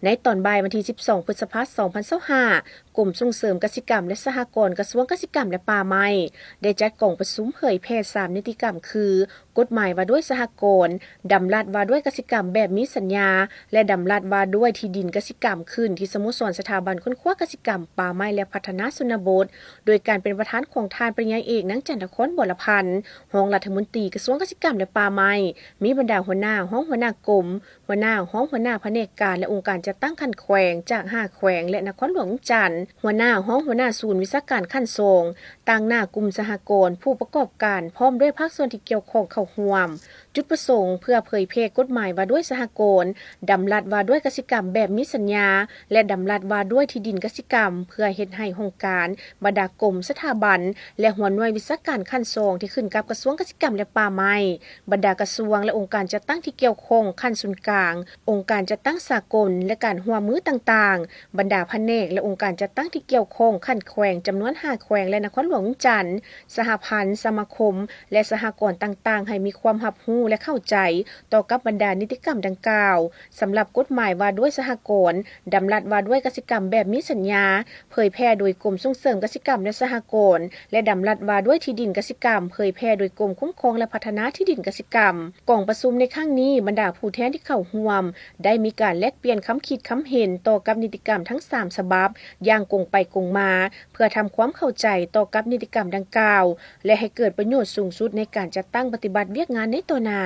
ในตอนบ่ายวันที่ 12 พฤษภาคม 2025 กรมส่งเสริมกสิกรรมและสหกรณ์กระทรวงเกษตรกรรมและป่าไม้ได้จัดกองประชุมเผยแพร่3นิติกรรมคือกฎหมายว่าด้วยสหกรณ์ดำรัสว่าด้วยกสิกรรมแบบมีสัญญาและดำรัสว่าด้วยที่ดินกสิกรรมขึ้นที่สโมสรสถาบันค้นคว้ากสิกรรมป่าไม้และพัฒนาชนบทโดยการเป็นประธานของทานปริญญาเอกนางจันทครบรพันธ์รองรัฐมนตรีกระทรวงเกษตรกรรมและป่าไม้มีบรรดาหัวหน้าห้องหัวหน้ากรมหัวหน้าห้องหัวหน้าแผนกการและองค์การจัดตั้งคันแขวงจาก5แขวงและนครหลวงจันทร์หัวหน้าห้องหัวหน้าศูนย์วิชาการขั้นทรงต่างหน้ากลุ่มสหกรณ์ผู้ประกอบการพร้อมด้วยภาคส่วนที่เกี่ยวข้องเข้าร่วมจุดประสงค์เพื่อเผยแพร่กฎหมายว่าด้วยสหกรณ์ดำรัสว่าด้วยกสิกรรมแบบมีสัญญาและดำรัสว่าด้วยที่ดินกสิกรรมเพื่อเฮ็ดให้องค์การบรรดากรมสถาบันและหัวหน่วยวิชาการขั้นทรงที่ขึ้นกับกระทรวงเกษตรกรรมและป่าไม้บรรดากระทรวงและองค์การจัดตั้งที่เกี่ยวข้องขั้นศูนย์กลางองค์การจัดตั้งสากลและการร่วมมือต่างๆบรรดาแผนกและองค์การจัดตั้งที่เกี่ยวข้องขั้นแขวงจำนวน5แขวงและนครหลวงจันทร์สหพันธ์สมาคมและสหกรณ์ต่างๆให้มีความรับรู้และเข้าใจต่อกับบรรดานิติกรรมดังกล่าวสำหรับกฎหมายว่าด้วยสหกรณ์ดำรัสว่าด้วยกสิกรรมแบบมีสัญญาเผยแพร่โดยกรมส่งเสริมกสิกรรมและสหกรณ์และดำรัสว่าด้วยที่ดินกสิกรรมเผยแพร่โดยกรมคุ้มครองและพัฒนาที่ดินกสิกรรมกองประชุมในครั้งนี้บรรดาผู้แทนที่เข้าร่วมได้มีการแลกเปลี่ยนคำคิดคำเห็นต่อกับนิติกรรมทั้ง3ฉบับอย่างกงไปกงมาเพื่อทำความเข้าใจต่อกับนิติกรรมดังกล่าวและให้เกิดประโยชน์สูงสุดในการจัดตั้งปฏิบัติเวียกงานในต่อหน้า